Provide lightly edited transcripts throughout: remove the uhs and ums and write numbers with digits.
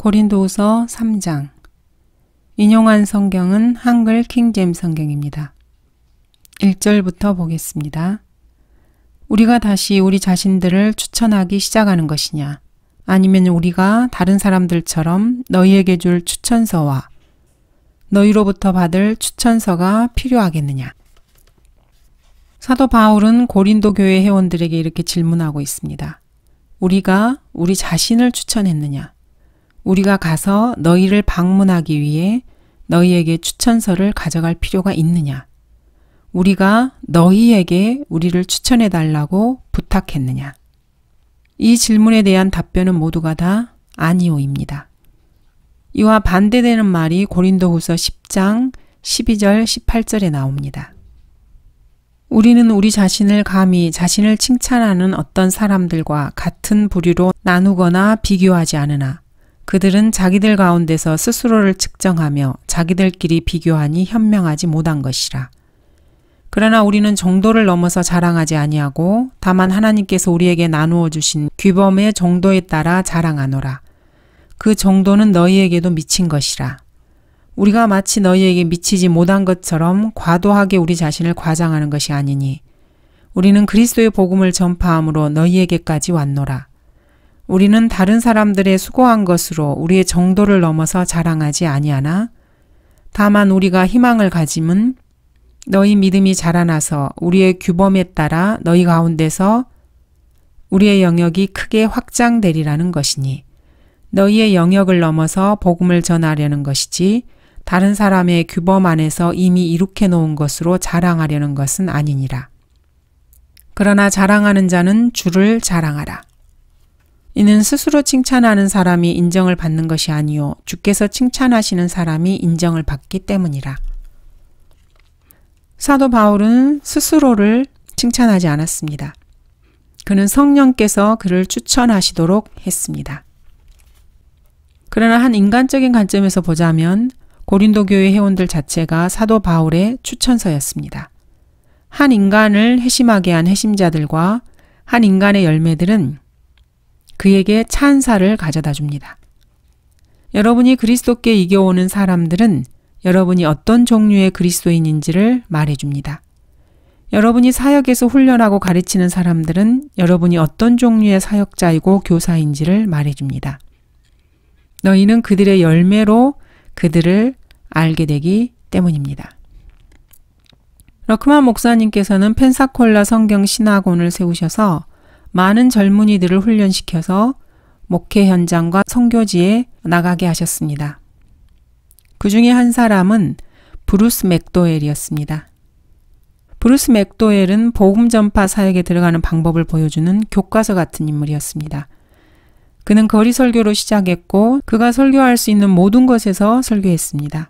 고린도후서 3장. 인용한 성경은 한글 킹제임스 성경입니다. 1절부터 보겠습니다. 우리가 다시 우리 자신들을 추천하기 시작하는 것이냐? 아니면 우리가 다른 사람들처럼 너희에게 줄 추천서와 너희로부터 받을 추천서가 필요하겠느냐? 사도 바울은 고린도 교회 회원들에게 이렇게 질문하고 있습니다. 우리가 우리 자신을 추천했느냐? 우리가 가서 너희를 방문하기 위해 너희에게 추천서를 가져갈 필요가 있느냐? 우리가 너희에게 우리를 추천해 달라고 부탁했느냐? 이 질문에 대한 답변은 모두가 다 아니오입니다. 이와 반대되는 말이 고린도후서 10장 12절 18절에 나옵니다. 우리는 우리 자신을 감히 자신을 칭찬하는 어떤 사람들과 같은 부류로 나누거나 비교하지 않으나 그들은 자기들 가운데서 스스로를 측정하며 자기들끼리 비교하니 현명하지 못한 것이라. 그러나 우리는 정도를 넘어서 자랑하지 아니하고 다만 하나님께서 우리에게 나누어 주신 규범의 정도에 따라 자랑하노라. 그 정도는 너희에게도 미친 것이라. 우리가 마치 너희에게 미치지 못한 것처럼 과도하게 우리 자신을 과장하는 것이 아니니 우리는 그리스도의 복음을 전파함으로 너희에게까지 왔노라. 우리는 다른 사람들의 수고한 것으로 우리의 정도를 넘어서 자랑하지 아니하나 다만 우리가 희망을 가짐은 너희 믿음이 자라나서 우리의 규범에 따라 너희 가운데서 우리의 영역이 크게 확장되리라는 것이니 너희의 영역을 넘어서 복음을 전하려는 것이지 다른 사람의 규범 안에서 이미 이룩해 놓은 것으로 자랑하려는 것은 아니니라. 그러나 자랑하는 자는 주를 자랑하라. 이는 스스로 칭찬하는 사람이 인정을 받는 것이 아니요 주께서 칭찬하시는 사람이 인정을 받기 때문이라. 사도 바울은 스스로를 칭찬하지 않았습니다. 그는 성령께서 그를 추천하시도록 했습니다. 그러나 한 인간적인 관점에서 보자면 고린도 교회 회원들 자체가 사도 바울의 추천서였습니다. 한 인간을 회심하게 한 회심자들과 한 인간의 열매들은 그에게 찬사를 가져다 줍니다. 여러분이 그리스도께 이겨오는 사람들은 여러분이 어떤 종류의 그리스도인인지를 말해줍니다. 여러분이 사역에서 훈련하고 가르치는 사람들은 여러분이 어떤 종류의 사역자이고 교사인지를 말해줍니다. 너희는 그들의 열매로 그들을 알게 되기 때문입니다. 러크만 목사님께서는 펜사콜라 성경 신학원을 세우셔서 많은 젊은이들을 훈련시켜서 목회 현장과 선교지에 나가게 하셨습니다. 그 중에 한 사람은 브루스 맥도웰이었습니다. 브루스 맥도웰은 복음 전파 사역에 들어가는 방법을 보여주는 교과서 같은 인물이었습니다. 그는 거리 설교로 시작했고 그가 설교할 수 있는 모든 곳에서 설교했습니다.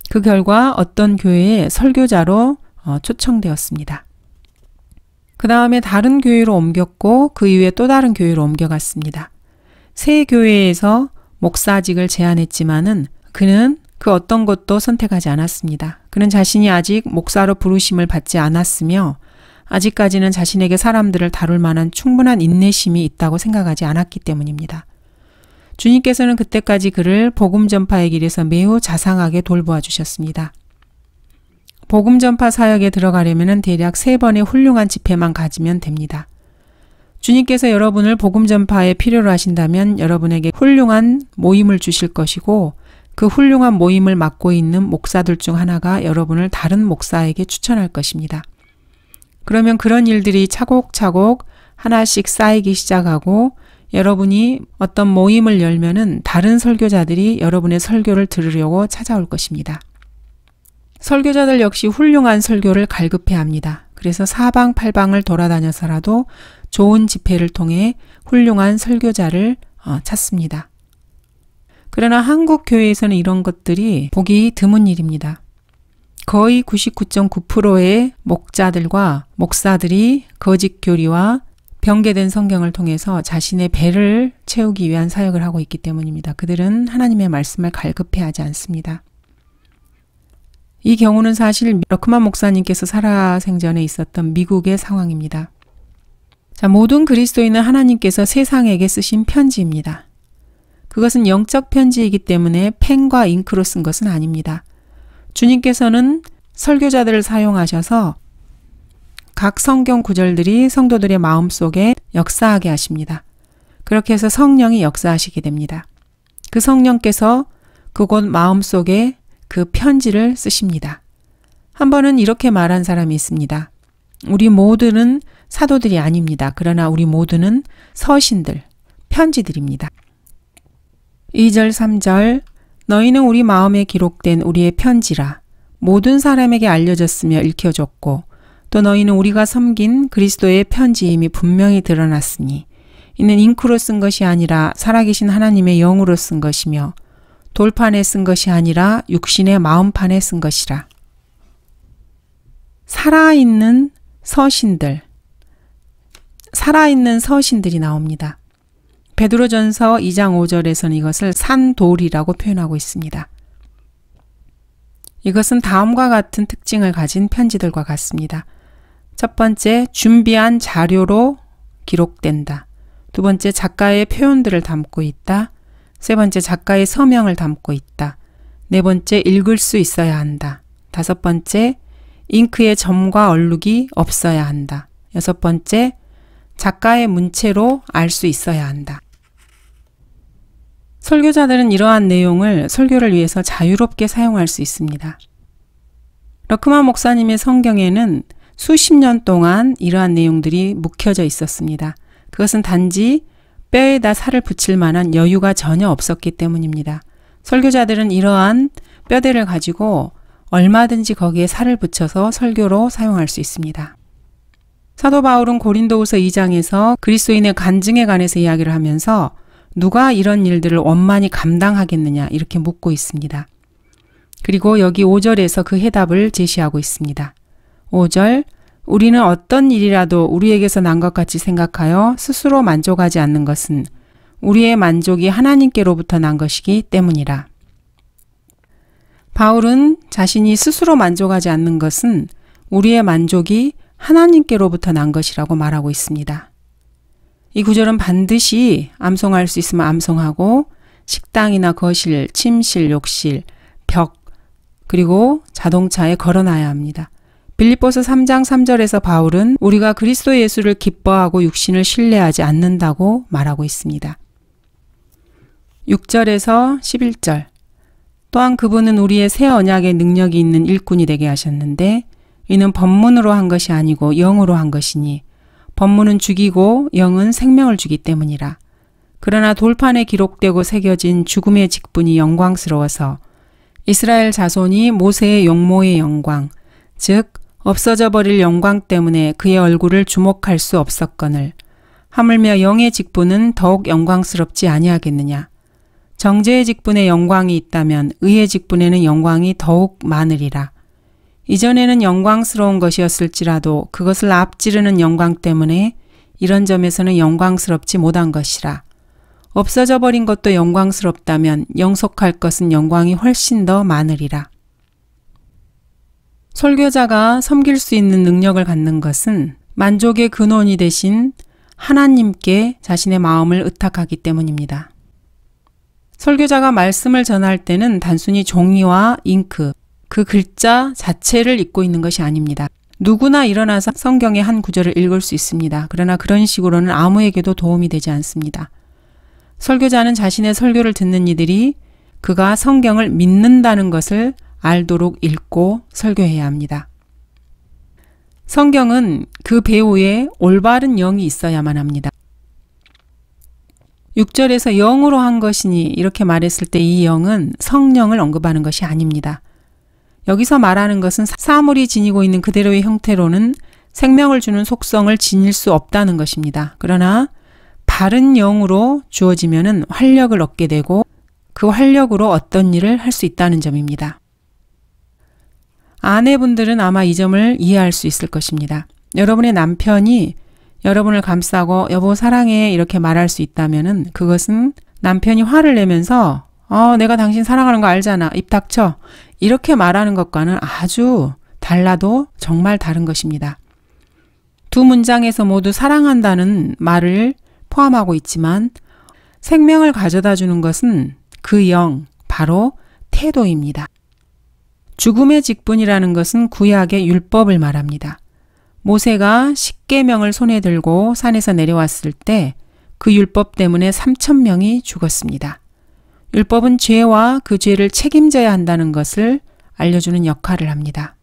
그 결과 어떤 교회에 설교자로 초청되었습니다. 그 다음에 다른 교회로 옮겼고 그 이후에 또 다른 교회로 옮겨갔습니다. 새 교회에서 목사직을 제안했지만은 그는 그 어떤 것도 선택하지 않았습니다. 그는 자신이 아직 목사로 부르심을 받지 않았으며 아직까지는 자신에게 사람들을 다룰 만한 충분한 인내심이 있다고 생각하지 않았기 때문입니다. 주님께서는 그때까지 그를 복음 전파의 길에서 매우 자상하게 돌보아 주셨습니다. 복음 전파 사역에 들어가려면 대략 3번의 훌륭한 집회만 가지면 됩니다. 주님께서 여러분을 복음 전파에 필요로 하신다면 여러분에게 훌륭한 모임을 주실 것이고 그 훌륭한 모임을 맡고 있는 목사들 중 하나가 여러분을 다른 목사에게 추천할 것입니다. 그러면 그런 일들이 차곡차곡 하나씩 쌓이기 시작하고 여러분이 어떤 모임을 열면은 다른 설교자들이 여러분의 설교를 들으려고 찾아올 것입니다. 설교자들 역시 훌륭한 설교를 갈급해 합니다. 그래서 사방팔방을 돌아다녀서라도 좋은 집회를 통해 훌륭한 설교자를 찾습니다. 그러나 한국 교회에서는 이런 것들이 보기 드문 일입니다. 거의 99.9%의 목자들과 목사들이 거짓 교리와 변개된 성경을 통해서 자신의 배를 채우기 위한 사역을 하고 있기 때문입니다. 그들은 하나님의 말씀을 갈급해하지 않습니다. 이 경우는 사실 러크만 목사님께서 살아생전에 있었던 미국의 상황입니다. 자, 모든 그리스도인은 하나님께서 세상에게 쓰신 편지입니다. 그것은 영적 편지이기 때문에 펜과 잉크로 쓴 것은 아닙니다. 주님께서는 설교자들을 사용하셔서 각 성경 구절들이 성도들의 마음속에 역사하게 하십니다. 그렇게 해서 성령이 역사하시게 됩니다. 그 성령께서 그곳 마음속에 그 편지를 쓰십니다. 한 번은 이렇게 말한 사람이 있습니다. 우리 모두는 사도들이 아닙니다. 그러나 우리 모두는 서신들, 편지들입니다. 2절, 3절 너희는 우리 마음에 기록된 우리의 편지라 모든 사람에게 알려졌으며 읽혀졌고 또 너희는 우리가 섬긴 그리스도의 편지임이 분명히 드러났으니 이는 잉크로 쓴 것이 아니라 살아계신 하나님의 영으로 쓴 것이며 돌판에 쓴 것이 아니라 육신의 마음판에 쓴 것이라. 살아있는 서신들, 살아있는 서신들이 나옵니다. 베드로전서 2장 5절에서는 이것을 산돌이라고 표현하고 있습니다. 이것은 다음과 같은 특징을 가진 편지들과 같습니다. 첫 번째, 준비한 자료로 기록된다. 두 번째, 작가의 표현들을 담고 있다. 세 번째, 작가의 서명을 담고 있다. 네 번째, 읽을 수 있어야 한다. 다섯 번째, 잉크의 점과 얼룩이 없어야 한다. 여섯 번째, 작가의 문체로 알 수 있어야 한다. 설교자들은 이러한 내용을 설교를 위해서 자유롭게 사용할 수 있습니다. 러크만 목사님의 성경에는 수십 년 동안 이러한 내용들이 묵혀져 있었습니다. 그것은 단지 뼈에다 살을 붙일 만한 여유가 전혀 없었기 때문입니다. 설교자들은 이러한 뼈대를 가지고 얼마든지 거기에 살을 붙여서 설교로 사용할 수 있습니다. 사도 바울은 고린도후서 2장에서 그리스도인의 간증에 관해서 이야기를 하면서 누가 이런 일들을 원만히 감당하겠느냐 이렇게 묻고 있습니다. 그리고 여기 5절에서 그 해답을 제시하고 있습니다. 5절, 우리는 어떤 일이라도 우리에게서 난 것 같이 생각하여 스스로 만족하지 않는 것은 우리의 만족이 하나님께로부터 난 것이기 때문이라. 바울은 자신이 스스로 만족하지 않는 것은 우리의 만족이 하나님께로부터 난 것이라고 말하고 있습니다. 이 구절은 반드시 암송할 수 있으면 암송하고 식당이나 거실, 침실, 욕실, 벽, 그리고 자동차에 걸어놔야 합니다. 빌립보서 3장 3절에서 바울은 우리가 그리스도 예수를 기뻐하고 육신을 신뢰하지 않는다고 말하고 있습니다. 6절에서 11절 또한 그분은 우리의 새 언약의 능력이 있는 일꾼이 되게 하셨는데 이는 법문으로 한 것이 아니고 영으로 한 것이니 법문은 죽이고 영은 생명을 주기 때문이라. 그러나 돌판에 기록되고 새겨진 죽음의 직분이 영광스러워서 이스라엘 자손이 모세의 용모의 영광, 즉 없어져 버릴 영광 때문에 그의 얼굴을 주목할 수 없었거늘 하물며 영의 직분은 더욱 영광스럽지 아니하겠느냐. 정죄의 직분에 영광이 있다면 의의 직분에는 영광이 더욱 많으리라. 이전에는 영광스러운 것이었을지라도 그것을 앞지르는 영광 때문에 이런 점에서는 영광스럽지 못한 것이라. 없어져 버린 것도 영광스럽다면 영속할 것은 영광이 훨씬 더 많으리라. 설교자가 섬길 수 있는 능력을 갖는 것은 만족의 근원이 되신 하나님께 자신의 마음을 의탁하기 때문입니다. 설교자가 말씀을 전할 때는 단순히 종이와 잉크, 그 글자 자체를 읽고 있는 것이 아닙니다. 누구나 일어나서 성경의 한 구절을 읽을 수 있습니다. 그러나 그런 식으로는 아무에게도 도움이 되지 않습니다. 설교자는 자신의 설교를 듣는 이들이 그가 성경을 믿는다는 것을 알도록 읽고 설교해야 합니다. 성경은 그 배후에 올바른 영이 있어야만 합니다. 6절에서 영으로 한 것이니 이렇게 말했을 때 이 영은 성령을 언급하는 것이 아닙니다. 여기서 말하는 것은 사물이 지니고 있는 그대로의 형태로는 생명을 주는 속성을 지닐 수 없다는 것입니다. 그러나 바른 영으로 주어지면은 활력을 얻게 되고 그 활력으로 어떤 일을 할 수 있다는 점입니다. 아내분들은 아마 이 점을 이해할 수 있을 것입니다. 여러분의 남편이 여러분을 감싸고 여보 사랑해 이렇게 말할 수 있다면은 그것은 남편이 화를 내면서 내가 당신 사랑하는 거 알잖아. 입 닥쳐. 이렇게 말하는 것과는 아주 달라도 정말 다른 것입니다. 두 문장에서 모두 사랑한다는 말을 포함하고 있지만 생명을 가져다 주는 것은 그 영, 바로 태도입니다. 죽음의 직분이라는 것은 구약의 율법을 말합니다. 모세가 십계명을 손에 들고 산에서 내려왔을 때 그 율법 때문에 3,000명이 죽었습니다. 율법은 죄와 그 죄를 책임져야 한다는 것을 알려주는 역할을 합니다.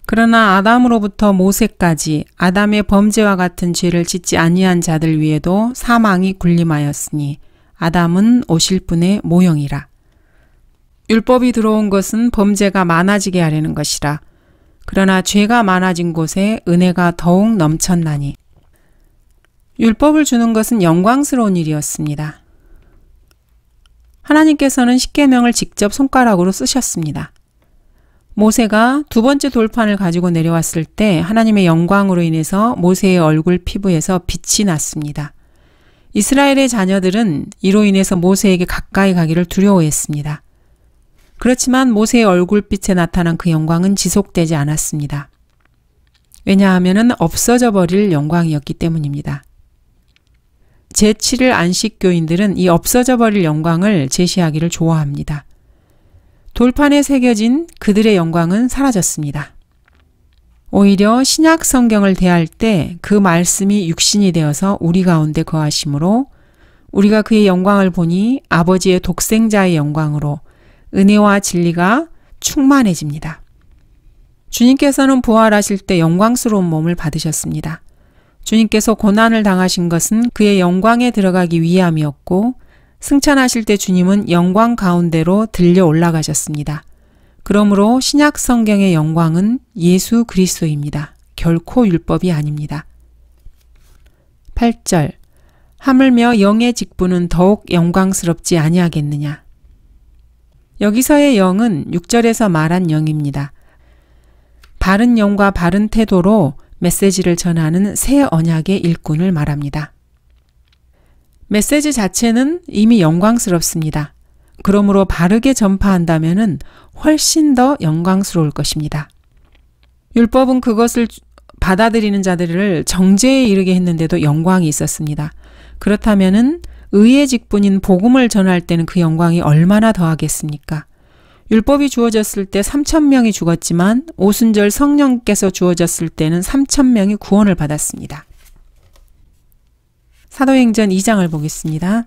그러나 아담으로부터 모세까지 아담의 범죄와 같은 죄를 짓지 아니한 자들 위에도 사망이 군림하였으니 아담은 오실 분의 모형이라. 율법이 들어온 것은 범죄가 많아지게 하려는 것이라. 그러나 죄가 많아진 곳에 은혜가 더욱 넘쳤나니. 율법을 주는 것은 영광스러운 일이었습니다. 하나님께서는 십계명을 직접 손가락으로 쓰셨습니다. 모세가 두 번째 돌판을 가지고 내려왔을 때 하나님의 영광으로 인해서 모세의 얼굴 피부에서 빛이 났습니다. 이스라엘의 자녀들은 이로 인해서 모세에게 가까이 가기를 두려워했습니다. 그렇지만 모세의 얼굴빛에 나타난 그 영광은 지속되지 않았습니다. 왜냐하면 없어져 버릴 영광이었기 때문입니다. 제7일 안식교인들은 이 없어져 버릴 영광을 제시하기를 좋아합니다. 돌판에 새겨진 그들의 영광은 사라졌습니다. 오히려 신약 성경을 대할 때 그 말씀이 육신이 되어서 우리 가운데 거하심으로 우리가 그의 영광을 보니 아버지의 독생자의 영광으로 은혜와 진리가 충만해집니다. 주님께서는 부활하실 때 영광스러운 몸을 받으셨습니다. 주님께서 고난을 당하신 것은 그의 영광에 들어가기 위함이었고 승천하실 때 주님은 영광 가운데로 들려 올라가셨습니다. 그러므로 신약 성경의 영광은 예수 그리스도입니다. 결코 율법이 아닙니다. 8절 하물며 영의 직분은 더욱 영광스럽지 아니하겠느냐. 여기서의 영은 6절에서 말한 영입니다. 바른 영과 바른 태도로 메시지를 전하는 새 언약의 일꾼을 말합니다. 메시지 자체는 이미 영광스럽습니다. 그러므로 바르게 전파한다면 훨씬 더 영광스러울 것입니다. 율법은 그것을 받아들이는 자들을 정죄에 이르게 했는데도 영광이 있었습니다. 그렇다면 의의 직분인 복음을 전할 때는 그 영광이 얼마나 더하겠습니까? 율법이 주어졌을 때 3,000명이 죽었지만 오순절 성령께서 주어졌을 때는 3,000명이 구원을 받았습니다. 사도행전 2장을 보겠습니다.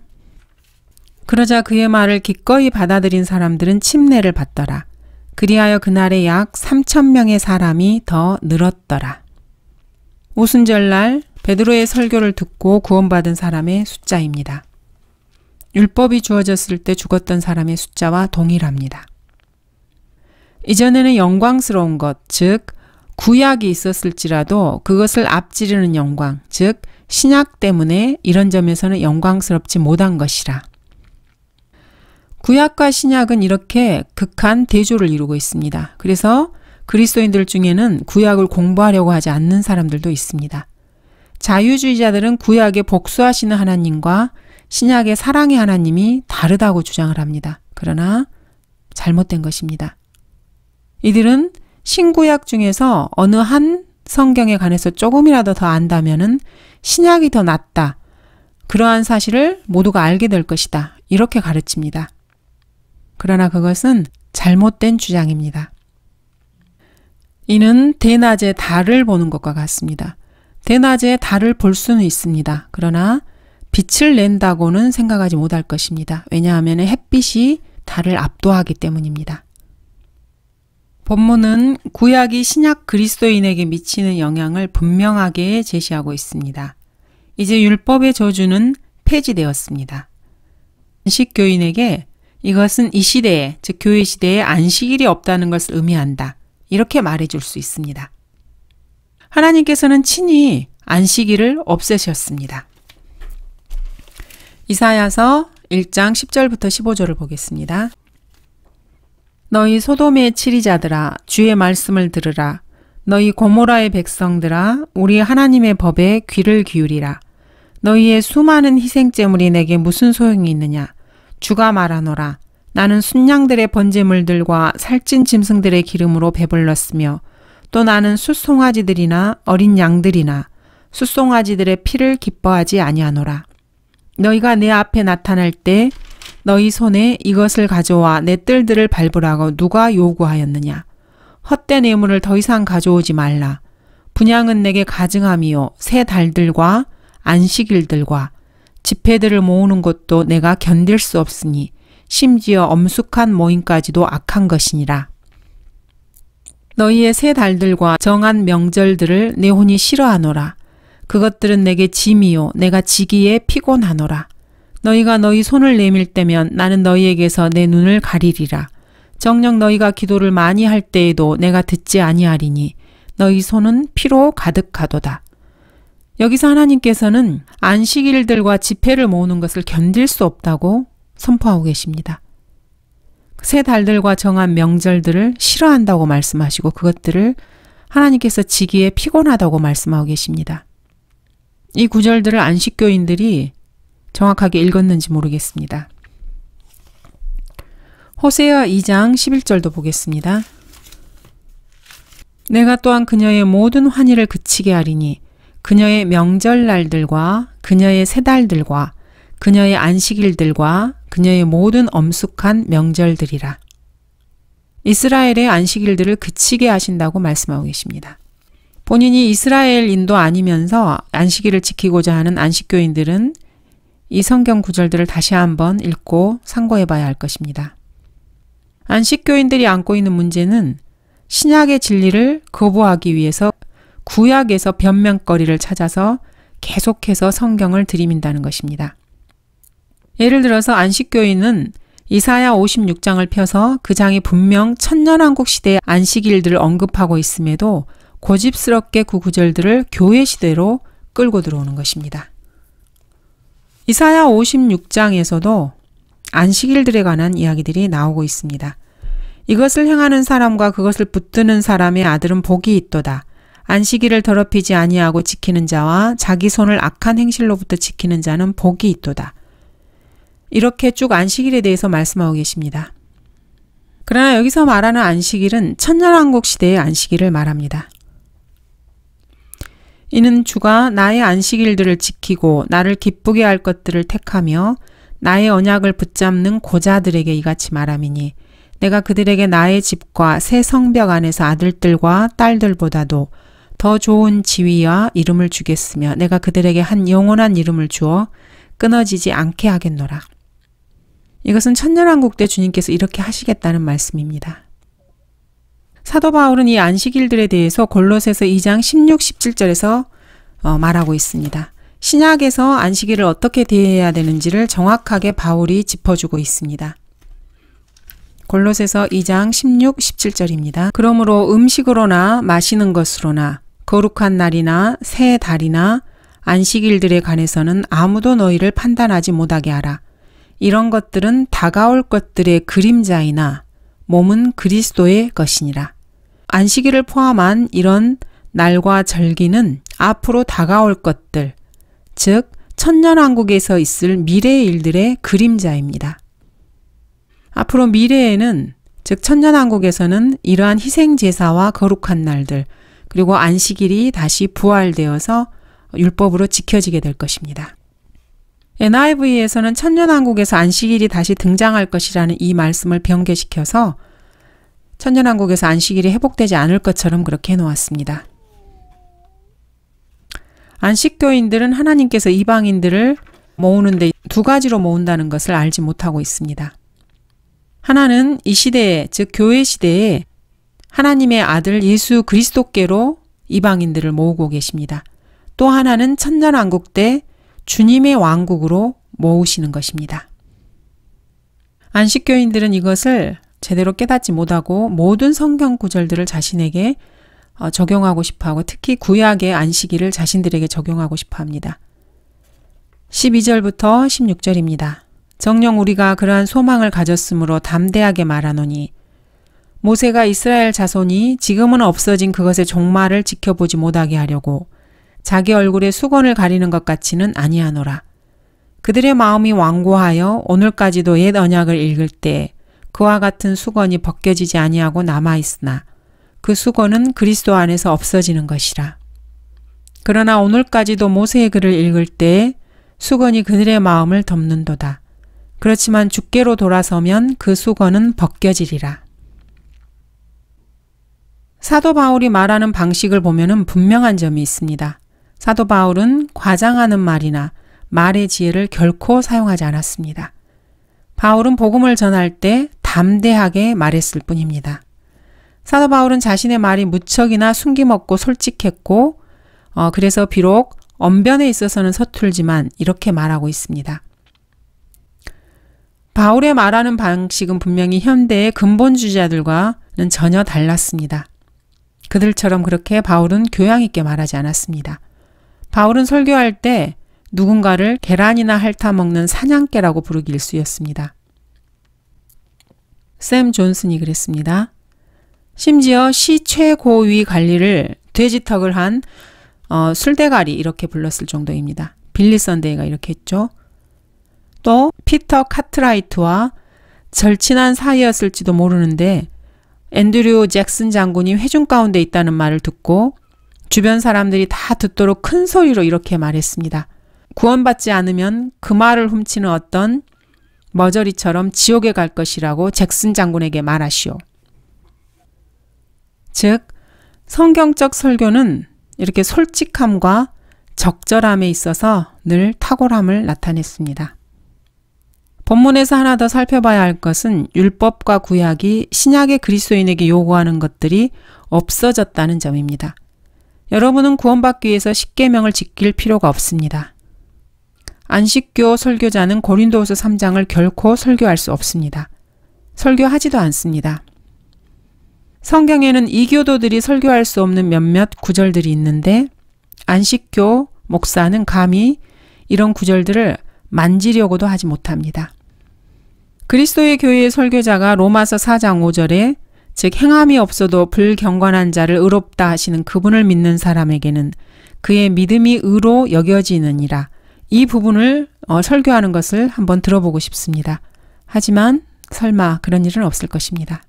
그러자 그의 말을 기꺼이 받아들인 사람들은 침례를 받더라. 그리하여 그날에 약 3,000명의 사람이 더 늘었더라. 오순절날 베드로의 설교를 듣고 구원받은 사람의 숫자입니다. 율법이 주어졌을 때 죽었던 사람의 숫자와 동일합니다. 이전에는 영광스러운 것, 즉 구약이 있었을지라도 그것을 앞지르는 영광, 즉 신약 때문에 이런 점에서는 영광스럽지 못한 것이라. 구약과 신약은 이렇게 극한 대조를 이루고 있습니다. 그래서 그리스도인들 중에는 구약을 공부하려고 하지 않는 사람들도 있습니다. 자유주의자들은 구약에 복수하시는 하나님과 신약의 사랑의 하나님이 다르다고 주장을 합니다. 그러나 잘못된 것입니다. 이들은 신구약 중에서 어느 한 성경에 관해서 조금이라도 더 안다면은 신약이 더 낫다. 그러한 사실을 모두가 알게 될 것이다. 이렇게 가르칩니다. 그러나 그것은 잘못된 주장입니다. 이는 대낮에 달을 보는 것과 같습니다. 대낮에 달을 볼 수는 있습니다. 그러나 빛을 낸다고는 생각하지 못할 것입니다. 왜냐하면 햇빛이 달을 압도하기 때문입니다. 본문은 구약이 신약 그리스도인에게 미치는 영향을 분명하게 제시하고 있습니다. 이제 율법의 저주는 폐지되었습니다. 안식교인에게 이것은 이 시대에, 즉 교회 시대에 안식일이 없다는 것을 의미한다. 이렇게 말해줄 수 있습니다. 하나님께서는 친히 안식일을 없애셨습니다. 이사야서 1장 10절부터 15절을 보겠습니다. 너희 소돔의 치리자들아 주의 말씀을 들으라. 너희 고모라의 백성들아 우리 하나님의 법에 귀를 기울이라. 너희의 수많은 희생제물이 내게 무슨 소용이 있느냐. 주가 말하노라. 나는 순양들의 번제물들과 살찐 짐승들의 기름으로 배불렀으며 또 나는 숫송아지들이나 어린 양들이나 숫송아지들의 피를 기뻐하지 아니하노라. 너희가 내 앞에 나타날 때 너희 손에 이것을 가져와 내 뜰들을 밟으라고 누가 요구하였느냐. 헛된 예물을 더 이상 가져오지 말라. 분향은 내게 가증함이요 새 달들과 안식일들과 집회들을 모으는 것도 내가 견딜 수 없으니 심지어 엄숙한 모임까지도 악한 것이니라. 너희의 새 달들과 정한 명절들을 내 혼이 싫어하노라. 그것들은 내게 짐이요 내가 지기에 피곤하노라. 너희가 너희 손을 내밀 때면 나는 너희에게서 내 눈을 가리리라. 정녕 너희가 기도를 많이 할 때에도 내가 듣지 아니하리니 너희 손은 피로 가득하도다. 여기서 하나님께서는 안식일들과 집회를 모으는 것을 견딜 수 없다고 선포하고 계십니다. 새 달들과 정한 명절들을 싫어한다고 말씀하시고 그것들을 하나님께서 지기에 피곤하다고 말씀하고 계십니다. 이 구절들을 안식교인들이 정확하게 읽었는지 모르겠습니다. 호세아 2장 11절도 보겠습니다. 내가 또한 그녀의 모든 환희를 그치게 하리니 그녀의 명절날들과 그녀의 새 달들과 그녀의 안식일들과 그녀의 모든 엄숙한 명절들이라. 이스라엘의 안식일들을 그치게 하신다고 말씀하고 계십니다. 본인이 이스라엘인도 아니면서 안식일을 지키고자 하는 안식교인들은 이 성경 구절들을 다시 한번 읽고 상고해 봐야 할 것입니다. 안식교인들이 안고 있는 문제는 신약의 진리를 거부하기 위해서 구약에서 변명거리를 찾아서 계속해서 성경을 들이민다는 것입니다. 예를 들어서 안식교인은 이사야 56장을 펴서 그 장이 분명 천년왕국 시대의 안식일들을 언급하고 있음에도 고집스럽게 그 구절들을 교회 시대로 끌고 들어오는 것입니다. 이사야 56장에서도 안식일들에 관한 이야기들이 나오고 있습니다. 이것을 행하는 사람과 그것을 붙드는 사람의 아들은 복이 있도다. 안식일을 더럽히지 아니하고 지키는 자와 자기 손을 악한 행실로부터 지키는 자는 복이 있도다. 이렇게 쭉 안식일에 대해서 말씀하고 계십니다. 그러나 여기서 말하는 안식일은 천년왕국 시대의 안식일을 말합니다. 이는 주가 나의 안식일들을 지키고 나를 기쁘게 할 것들을 택하며 나의 언약을 붙잡는 고자들에게 이같이 말함이니 내가 그들에게 나의 집과 새 성벽 안에서 아들들과 딸들보다도 더 좋은 지위와 이름을 주겠으며 내가 그들에게 한 영원한 이름을 주어 끊어지지 않게 하겠노라. 이것은 천년왕국 때 주님께서 이렇게 하시겠다는 말씀입니다. 사도 바울은 이 안식일들에 대해서 골로새서 2장 16, 17절에서 말하고 있습니다. 신약에서 안식일을 어떻게 대해야 되는지를 정확하게 바울이 짚어주고 있습니다. 골로새서 2장 16, 17절입니다. 그러므로 음식으로나 마시는 것으로나 거룩한 날이나 새 달이나 안식일들에 관해서는 아무도 너희를 판단하지 못하게 하라. 이런 것들은 다가올 것들의 그림자이나 몸은 그리스도의 것이니라. 안식일을 포함한 이런 날과 절기는 앞으로 다가올 것들, 즉 천년왕국에서 있을 미래의 일들의 그림자입니다. 앞으로 미래에는, 즉 천년왕국에서는 이러한 희생제사와 거룩한 날들, 그리고 안식일이 다시 부활되어서 율법으로 지켜지게 될 것입니다. NIV에서는 천년왕국에서 안식일이 다시 등장할 것이라는 이 말씀을 변개시켜서 천년왕국에서 안식일이 회복되지 않을 것처럼 그렇게 해놓았습니다. 안식교인들은 하나님께서 이방인들을 모으는데 두 가지로 모은다는 것을 알지 못하고 있습니다. 하나는 이 시대에, 즉 교회 시대에 하나님의 아들 예수 그리스도께로 이방인들을 모으고 계십니다. 또 하나는 천년왕국 때 주님의 왕국으로 모으시는 것입니다. 안식교인들은 이것을 제대로 깨닫지 못하고 모든 성경 구절들을 자신에게 적용하고 싶어하고 특히 구약의 안식일을 자신들에게 적용하고 싶어합니다. 12절부터 16절입니다. 정녕 우리가 그러한 소망을 가졌으므로 담대하게 말하노니 모세가 이스라엘 자손이 지금은 없어진 그것의 종말을 지켜보지 못하게 하려고 자기 얼굴에 수건을 가리는 것 같이는 아니하노라. 그들의 마음이 완고하여 오늘까지도 옛 언약을 읽을 때 그와 같은 수건이 벗겨지지 아니하고 남아있으나 그 수건은 그리스도 안에서 없어지는 것이라. 그러나 오늘까지도 모세의 글을 읽을 때 수건이 그들의 마음을 덮는도다. 그렇지만 주께로 돌아서면 그 수건은 벗겨지리라. 사도 바울이 말하는 방식을 보면은 분명한 점이 있습니다. 사도 바울은 과장하는 말이나 말의 지혜를 결코 사용하지 않았습니다. 바울은 복음을 전할 때 담대하게 말했을 뿐입니다. 사도 바울은 자신의 말이 무척이나 숨김없고 솔직했고 그래서 비록 언변에 있어서는 서툴지만 이렇게 말하고 있습니다. 바울의 말하는 방식은 분명히 현대의 근본주의자들과는 전혀 달랐습니다. 그들처럼 그렇게 바울은 교양 있게 말하지 않았습니다. 바울은 설교할 때 누군가를 계란이나 핥아 먹는 사냥개라고 부르기 일쑤였습니다. 샘 존슨이 그랬습니다. 심지어 시 최고위 관리를 돼지턱을 한 술대가리 이렇게 불렀을 정도입니다. 빌리 선데이가 이렇게 했죠. 또 피터 카트라이트와 절친한 사이였을지도 모르는데 앤드류 잭슨 장군이 회중 가운데 있다는 말을 듣고 주변 사람들이 다 듣도록 큰 소리로 이렇게 말했습니다. 구원받지 않으면 그 말을 훔치는 어떤 머저리처럼 지옥에 갈 것이라고 잭슨 장군에게 말하시오. 즉 성경적 설교는 이렇게 솔직함과 적절함에 있어서 늘 탁월함을 나타냈습니다. 본문에서 하나 더 살펴봐야 할 것은 율법과 구약이 신약의 그리스도인에게 요구하는 것들이 없어졌다는 점입니다. 여러분은 구원받기 위해서 십계명을 지킬 필요가 없습니다. 안식교 설교자는 고린도후서 3장을 결코 설교할 수 없습니다. 설교하지도 않습니다. 성경에는 이교도들이 설교할 수 없는 몇몇 구절들이 있는데 안식교 목사는 감히 이런 구절들을 만지려고도 하지 못합니다. 그리스도의 교회의 설교자가 로마서 4장 5절에 즉 행함이 없어도 불경건한 자를 의롭다 하시는 그분을 믿는 사람에게는 그의 믿음이 의로 여겨지느니라. 이 부분을 설교하는 것을 한번 들어보고 싶습니다. 하지만 설마 그런 일은 없을 것입니다.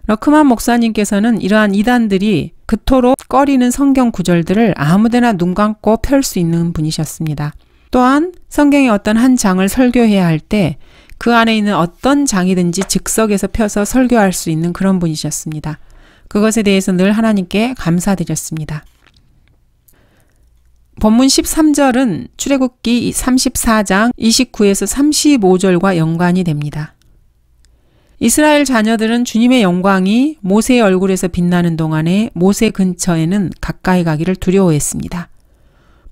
러크만 목사님께서는 이러한 이단들이 그토록 꺼리는 성경 구절들을 아무데나 눈 감고 펼 수 있는 분이셨습니다. 또한 성경의 어떤 한 장을 설교해야 할 때 그 안에 있는 어떤 장이든지 즉석에서 펴서 설교할 수 있는 그런 분이셨습니다. 그것에 대해서 늘 하나님께 감사드렸습니다. 본문 13절은 출애굽기 34장 29에서 35절과 연관이 됩니다. 이스라엘 자녀들은 주님의 영광이 모세의 얼굴에서 빛나는 동안에 모세 근처에는 가까이 가기를 두려워했습니다.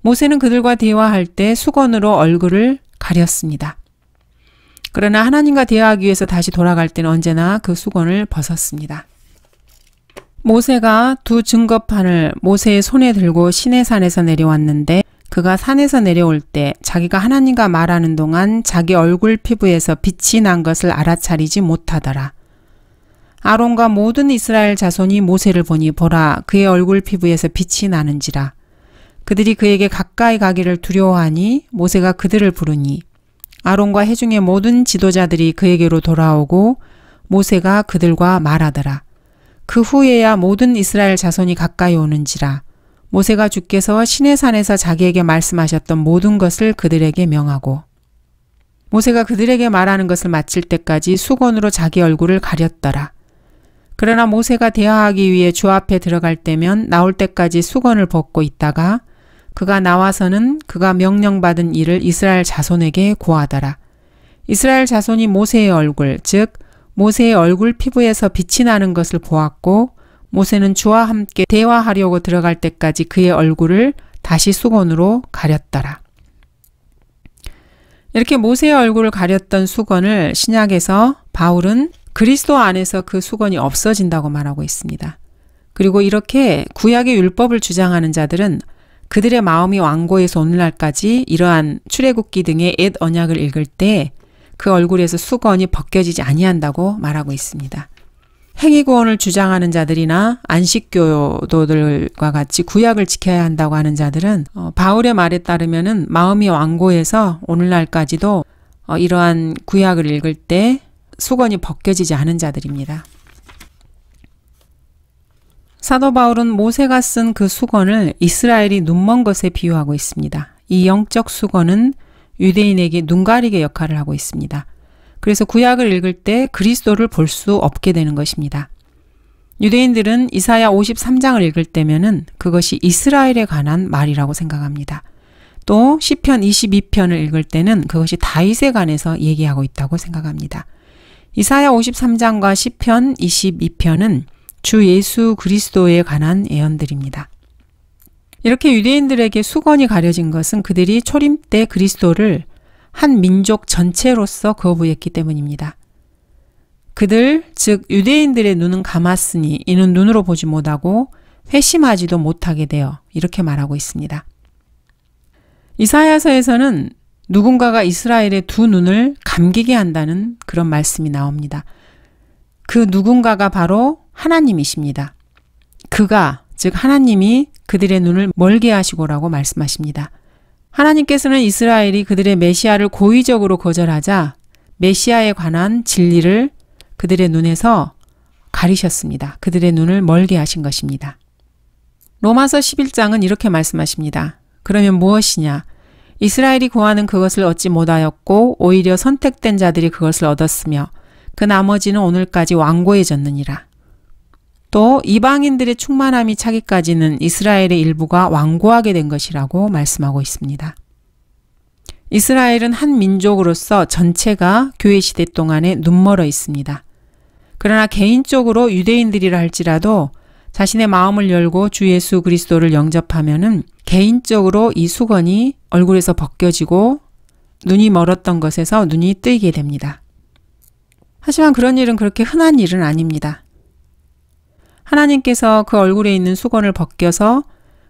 모세는 그들과 대화할 때 수건으로 얼굴을 가렸습니다. 그러나 하나님과 대화하기 위해서 다시 돌아갈 때는 언제나 그 수건을 벗었습니다. 모세가 두 증거판을 모세의 손에 들고 시내산에서 내려왔는데 그가 산에서 내려올 때 자기가 하나님과 말하는 동안 자기 얼굴 피부에서 빛이 난 것을 알아차리지 못하더라. 아론과 모든 이스라엘 자손이 모세를 보니 보라 그의 얼굴 피부에서 빛이 나는지라. 그들이 그에게 가까이 가기를 두려워하니 모세가 그들을 부르니 아론과 회중의 모든 지도자들이 그에게로 돌아오고 모세가 그들과 말하더라. 그 후에야 모든 이스라엘 자손이 가까이 오는지라. 모세가 주께서 시내산에서 자기에게 말씀하셨던 모든 것을 그들에게 명하고 모세가 그들에게 말하는 것을 마칠 때까지 수건으로 자기 얼굴을 가렸더라. 그러나 모세가 대화하기 위해 주 앞에 들어갈 때면 나올 때까지 수건을 벗고 있다가 그가 나와서는 그가 명령받은 일을 이스라엘 자손에게 고하더라. 이스라엘 자손이 모세의 얼굴, 즉 모세의 얼굴 피부에서 빛이 나는 것을 보았고 모세는 주와 함께 대화하려고 들어갈 때까지 그의 얼굴을 다시 수건으로 가렸더라. 이렇게 모세의 얼굴을 가렸던 수건을 신약에서 바울은 그리스도 안에서 그 수건이 없어진다고 말하고 있습니다. 그리고 이렇게 구약의 율법을 주장하는 자들은 그들의 마음이 완고해서 오늘날까지 이러한 출애굽기 등의 옛 언약을 읽을 때 그 얼굴에서 수건이 벗겨지지 아니한다고 말하고 있습니다. 행위구원을 주장하는 자들이나 안식교도들과 같이 구약을 지켜야 한다고 하는 자들은 바울의 말에 따르면은 마음이 완고해서 오늘날까지도 이러한 구약을 읽을 때 수건이 벗겨지지 않은 자들입니다. 사도 바울은 모세가 쓴 그 수건을 이스라엘이 눈먼 것에 비유하고 있습니다. 이 영적 수건은 유대인에게 눈가리개 역할을 하고 있습니다. 그래서 구약을 읽을 때 그리스도를 볼 수 없게 되는 것입니다. 유대인들은 이사야 53장을 읽을 때면은 그것이 이스라엘에 관한 말이라고 생각합니다. 또 시편 22편을 읽을 때는 그것이 다윗에 관해서 얘기하고 있다고 생각합니다. 이사야 53장과 시편 22편은 주 예수 그리스도에 관한 예언들입니다. 이렇게 유대인들에게 수건이 가려진 것은 그들이 초림 때 그리스도를 한 민족 전체로서 거부했기 때문입니다. 그들, 즉 유대인들의 눈은 감았으니 이는 눈으로 보지 못하고 회심하지도 못하게 되어 이렇게 말하고 있습니다. 이사야서에서는 누군가가 이스라엘의 두 눈을 감기게 한다는 그런 말씀이 나옵니다. 그 누군가가 바로 하나님이십니다. 그가, 즉 하나님이 그들의 눈을 멀게 하시고라고 말씀하십니다. 하나님께서는 이스라엘이 그들의 메시아를 고의적으로 거절하자 메시아에 관한 진리를 그들의 눈에서 가리셨습니다. 그들의 눈을 멀게 하신 것입니다. 로마서 11장은 이렇게 말씀하십니다. 그러면 무엇이냐? 이스라엘이 구하는 그것을 얻지 못하였고 오히려 선택된 자들이 그것을 얻었으며 그 나머지는 오늘까지 완고해졌느니라. 또 이방인들의 충만함이 차기까지는 이스라엘의 일부가 완고하게 된 것이라고 말씀하고 있습니다. 이스라엘은 한 민족으로서 전체가 교회 시대 동안에 눈멀어 있습니다. 그러나 개인적으로 유대인들이라 할지라도 자신의 마음을 열고 주 예수 그리스도를 영접하면은 개인적으로 이 수건이 얼굴에서 벗겨지고 눈이 멀었던 것에서 눈이 뜨이게 됩니다. 하지만 그런 일은 그렇게 흔한 일은 아닙니다. 하나님께서 그 얼굴에 있는 수건을 벗겨서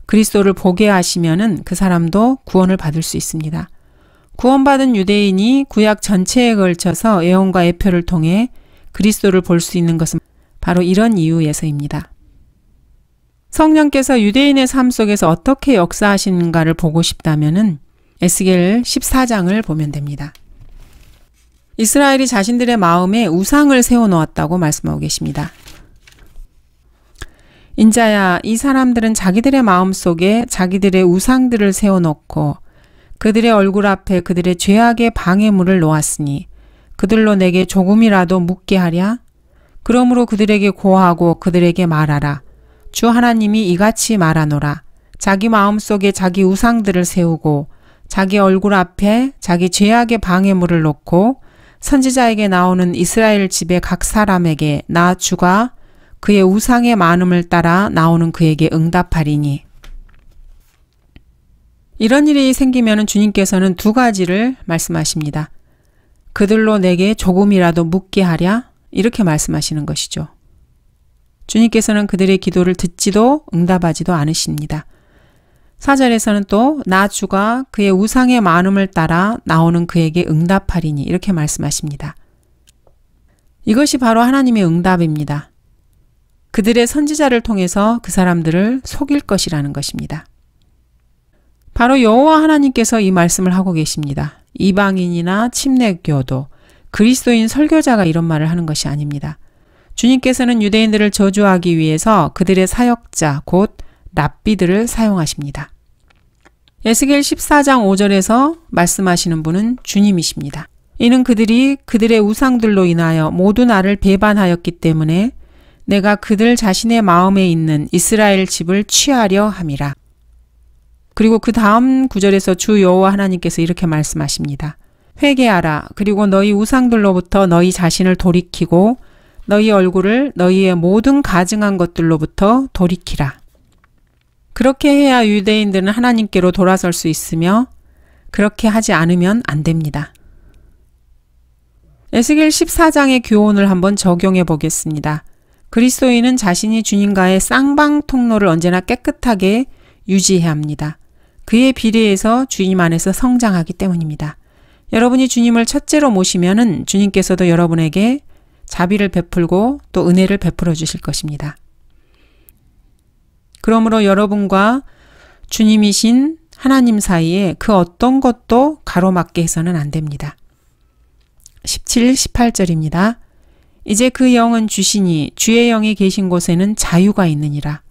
그리스도를 보게 하시면은 그 사람도 구원을 받을 수 있습니다. 구원받은 유대인이 구약 전체에 걸쳐서 예언과 예표를 통해 그리스도를 볼 수 있는 것은 바로 이런 이유에서입니다. 성령께서 유대인의 삶 속에서 어떻게 역사하시는가를 보고 싶다면은 에스겔 14장을 보면 됩니다. 이스라엘이 자신들의 마음에 우상을 세워놓았다고 말씀하고 계십니다. 인자야, 이 사람들은 자기들의 마음속에 자기들의 우상들을 세워놓고 그들의 얼굴 앞에 그들의 죄악의 방해물을 놓았으니 그들로 내게 조금이라도 묻게 하랴? 그러므로 그들에게 고하고 그들에게 말하라. 주 하나님이 이같이 말하노라. 자기 마음속에 자기 우상들을 세우고 자기 얼굴 앞에 자기 죄악의 방해물을 놓고 선지자에게 나오는 이스라엘 집의 각 사람에게 나 주가 그의 우상의 많음을 따라 나오는 그에게 응답하리니. 이런 일이 생기면 주님께서는 두 가지를 말씀하십니다. 그들로 내게 조금이라도 묻게 하랴? 이렇게 말씀하시는 것이죠. 주님께서는 그들의 기도를 듣지도 응답하지도 않으십니다. 4절에서는 또 나 주가 그의 우상의 많음을 따라 나오는 그에게 응답하리니 이렇게 말씀하십니다. 이것이 바로 하나님의 응답입니다. 그들의 선지자를 통해서 그 사람들을 속일 것이라는 것입니다. 바로 여호와 하나님께서 이 말씀을 하고 계십니다. 이방인이나 침례교도, 그리스도인 설교자가 이런 말을 하는 것이 아닙니다. 주님께서는 유대인들을 저주하기 위해서 그들의 사역자, 곧 랍비들을 사용하십니다. 에스겔 14장 5절에서 말씀하시는 분은 주님이십니다. 이는 그들이 그들의 우상들로 인하여 모두 나를 배반하였기 때문에 내가 그들 자신의 마음에 있는 이스라엘 집을 취하려 함이라. 그리고 그 다음 구절에서 주 여호와 하나님께서 이렇게 말씀하십니다. 회개하라. 그리고 너희 우상들로부터 너희 자신을 돌이키고 너희 얼굴을 너희의 모든 가증한 것들로부터 돌이키라. 그렇게 해야 유대인들은 하나님께로 돌아설 수 있으며 그렇게 하지 않으면 안 됩니다. 에스겔 14장의 교훈을 한번 적용해 보겠습니다. 그리스도인은 자신이 주님과의 쌍방 통로를 언제나 깨끗하게 유지해야 합니다. 그에 비례해서 주님 안에서 성장하기 때문입니다. 여러분이 주님을 첫째로 모시면은 주님께서도 여러분에게 자비를 베풀고 또 은혜를 베풀어 주실 것입니다. 그러므로 여러분과 주님이신 하나님 사이에 그 어떤 것도 가로막게 해서는 안 됩니다. 17, 18절입니다. 이제 그 영은 주시니 주의 영이 계신 곳에는 자유가 있느니라.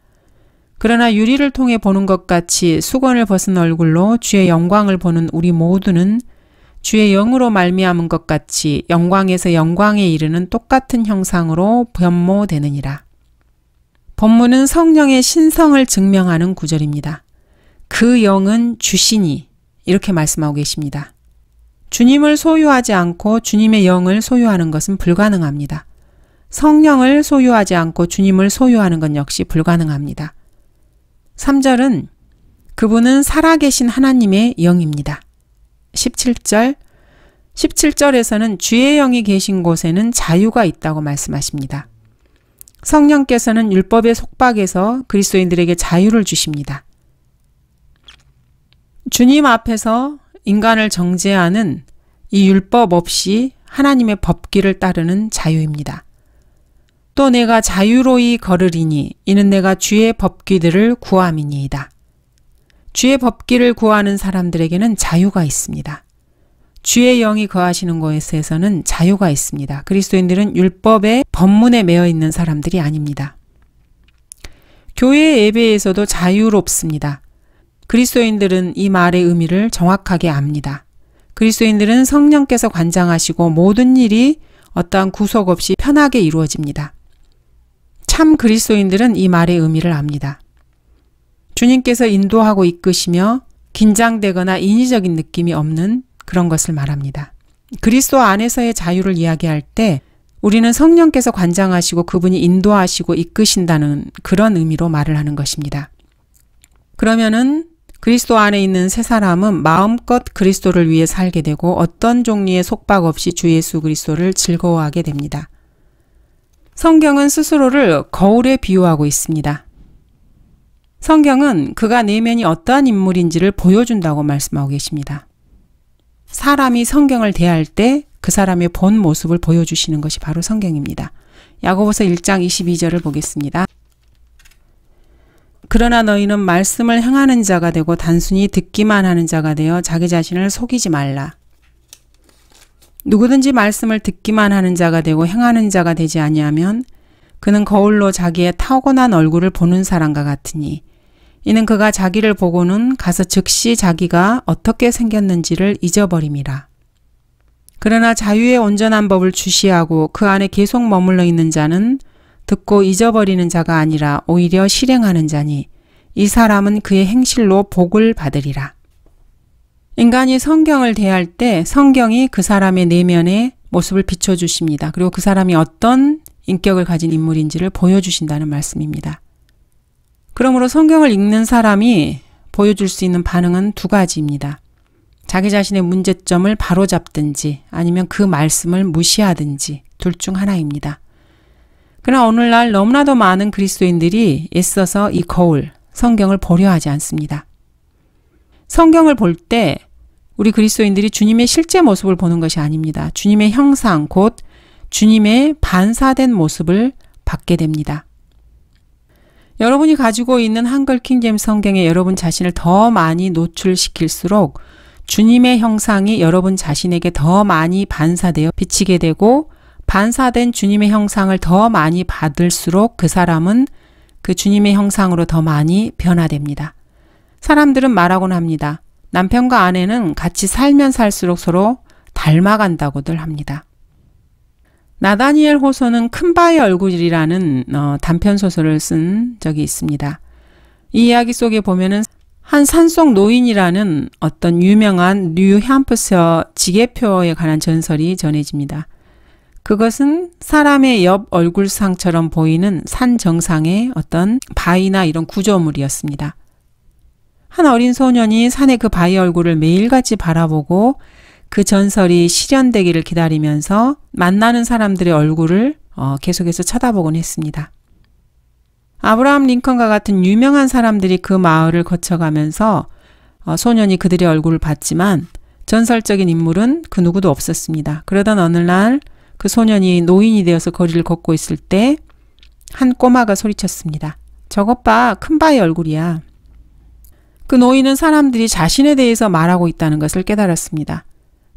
그러나 유리를 통해 보는 것 같이 수건을 벗은 얼굴로 주의 영광을 보는 우리 모두는 주의 영으로 말미암은 것 같이 영광에서 영광에 이르는 똑같은 형상으로 변모되느니라. 본문은 성령의 신성을 증명하는 구절입니다. 그 영은 주시니 이렇게 말씀하고 계십니다. 주님을 소유하지 않고 주님의 영을 소유하는 것은 불가능합니다. 성령을 소유하지 않고 주님을 소유하는 것 역시 불가능합니다. 3절은 그분은 살아계신 하나님의 영입니다. 17절에서는 주의 영이 계신 곳에는 자유가 있다고 말씀하십니다. 성령께서는 율법의 속박에서 그리스도인들에게 자유를 주십니다. 주님 앞에서 인간을 정죄하는 이 율법 없이 하나님의 법기를 따르는 자유입니다. 또 내가 자유로이 걸으리니 이는 내가 주의 법기들을 구함이니이다. 주의 법기를 구하는 사람들에게는 자유가 있습니다. 주의 영이 거하시는 곳에서는 자유가 있습니다. 그리스도인들은 율법의 법문에 매여 있는 사람들이 아닙니다. 교회 예배에서도 자유롭습니다. 그리스도인들은 이 말의 의미를 정확하게 압니다. 그리스도인들은 성령께서 관장하시고 모든 일이 어떠한 구속 없이 편하게 이루어집니다. 참 그리스도인들은 이 말의 의미를 압니다. 주님께서 인도하고 이끄시며 긴장되거나 인위적인 느낌이 없는 그런 것을 말합니다. 그리스도 안에서의 자유를 이야기할 때 우리는 성령께서 관장하시고 그분이 인도하시고 이끄신다는 그런 의미로 말을 하는 것입니다. 그러면은 그리스도 안에 있는 새 사람은 마음껏 그리스도를 위해 살게 되고 어떤 종류의 속박 없이 주 예수 그리스도를 즐거워하게 됩니다. 성경은 스스로를 거울에 비유하고 있습니다. 성경은 그가 내면이 어떠한 인물인지를 보여준다고 말씀하고 계십니다. 사람이 성경을 대할 때 그 사람의 본 모습을 보여주시는 것이 바로 성경입니다. 야고보서 1장 22절을 보겠습니다. 그러나 너희는 말씀을 행하는 자가 되고 단순히 듣기만 하는 자가 되어 자기 자신을 속이지 말라. 누구든지 말씀을 듣기만 하는 자가 되고 행하는 자가 되지 아니하면 그는 거울로 자기의 타고난 얼굴을 보는 사람과 같으니 이는 그가 자기를 보고는 가서 즉시 자기가 어떻게 생겼는지를 잊어버림이라. 그러나 자유의 온전한 법을 주시하고 그 안에 계속 머물러 있는 자는 듣고 잊어버리는 자가 아니라 오히려 실행하는 자니 이 사람은 그의 행실로 복을 받으리라. 인간이 성경을 대할 때 성경이 그 사람의 내면의 모습을 비춰주십니다. 그리고 그 사람이 어떤 인격을 가진 인물인지를 보여주신다는 말씀입니다. 그러므로 성경을 읽는 사람이 보여줄 수 있는 반응은 두 가지입니다. 자기 자신의 문제점을 바로잡든지 아니면 그 말씀을 무시하든지 둘 중 하나입니다. 그러나 오늘날 너무나도 많은 그리스도인들이 애써서 이 거울, 성경을 보려 하지 않습니다. 성경을 볼 때 우리 그리스도인들이 주님의 실제 모습을 보는 것이 아닙니다. 주님의 형상, 곧 주님의 반사된 모습을 받게 됩니다. 여러분이 가지고 있는 한글 킹제임스 성경에 여러분 자신을 더 많이 노출시킬수록 주님의 형상이 여러분 자신에게 더 많이 반사되어 비치게 되고 반사된 주님의 형상을 더 많이 받을수록 그 사람은 그 주님의 형상으로 더 많이 변화됩니다. 사람들은 말하곤 합니다. 남편과 아내는 같이 살면 살수록 서로 닮아간다고들 합니다. 나다니엘 호소는 큰바의 얼굴이라는 단편 소설을 쓴 적이 있습니다. 이 이야기 속에 보면은 한 산속 노인이라는 어떤 유명한 뉴햄프셔 지게표에 관한 전설이 전해집니다. 그것은 사람의 옆 얼굴상처럼 보이는 산 정상의 어떤 바위나 이런 구조물이었습니다. 한 어린 소년이 산의 그 바위 얼굴을 매일같이 바라보고 그 전설이 실현되기를 기다리면서 만나는 사람들의 얼굴을 계속해서 쳐다보곤 했습니다. 아브라함 링컨과 같은 유명한 사람들이 그 마을을 거쳐가면서 소년이 그들의 얼굴을 봤지만 전설적인 인물은 그 누구도 없었습니다. 그러던 어느 날 그 소년이 노인이 되어서 거리를 걷고 있을 때 한 꼬마가 소리쳤습니다. 저것 봐, 큰바의 얼굴이야. 그 노인은 사람들이 자신에 대해서 말하고 있다는 것을 깨달았습니다.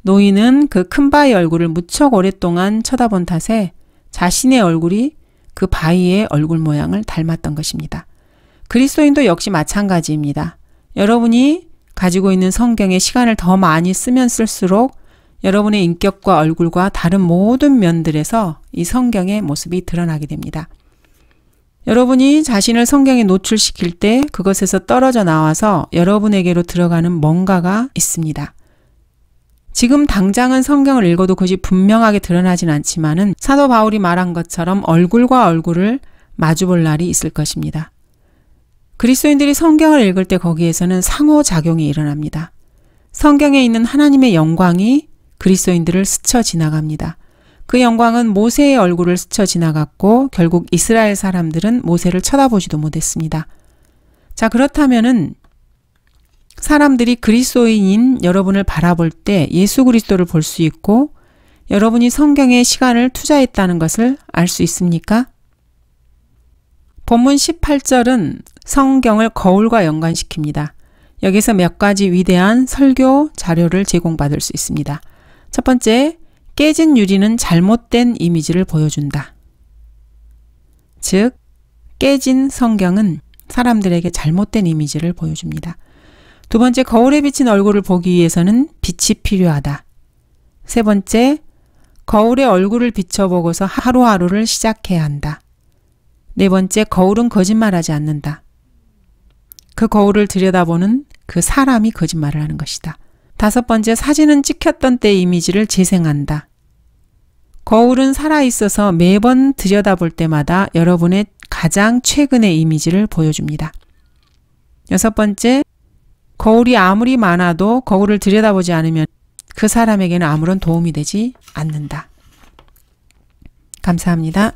노인은 그 큰바의 얼굴을 무척 오랫동안 쳐다본 탓에 자신의 얼굴이 그 바위의 얼굴 모양을 닮았던 것입니다. 그리스도인도 역시 마찬가지입니다. 여러분이 가지고 있는 성경에 시간을 더 많이 쓰면 쓸수록 여러분의 인격과 얼굴과 다른 모든 면들에서 이 성경의 모습이 드러나게 됩니다. 여러분이 자신을 성경에 노출시킬 때 그것에서 떨어져 나와서 여러분에게로 들어가는 뭔가가 있습니다. 지금 당장은 성경을 읽어도 그것이 분명하게 드러나진 않지만은 사도 바울이 말한 것처럼 얼굴과 얼굴을 마주볼 날이 있을 것입니다. 그리스도인들이 성경을 읽을 때 거기에서는 상호작용이 일어납니다. 성경에 있는 하나님의 영광이 그리스도인들을 스쳐 지나갑니다. 그 영광은 모세의 얼굴을 스쳐 지나갔고 결국 이스라엘 사람들은 모세를 쳐다보지도 못했습니다. 자, 그렇다면은 사람들이 그리스도인인 여러분을 바라볼 때 예수 그리스도를 볼 수 있고 여러분이 성경에 시간을 투자했다는 것을 알 수 있습니까? 본문 18절은 성경을 거울과 연관시킵니다. 여기서 몇 가지 위대한 설교 자료를 제공받을 수 있습니다. 첫 번째, 깨진 유리는 잘못된 이미지를 보여준다. 즉, 깨진 성경은 사람들에게 잘못된 이미지를 보여줍니다. 두 번째, 거울에 비친 얼굴을 보기 위해서는 빛이 필요하다. 세 번째, 거울에 얼굴을 비춰보고서 하루하루를 시작해야 한다. 네 번째, 거울은 거짓말하지 않는다. 그 거울을 들여다보는 그 사람이 거짓말을 하는 것이다. 다섯 번째, 사진은 찍혔던 때의 이미지를 재생한다. 거울은 살아있어서 매번 들여다볼 때마다 여러분의 가장 최근의 이미지를 보여줍니다. 여섯 번째, 거울이 아무리 많아도 거울을 들여다보지 않으면 그 사람에게는 아무런 도움이 되지 않는다. 감사합니다.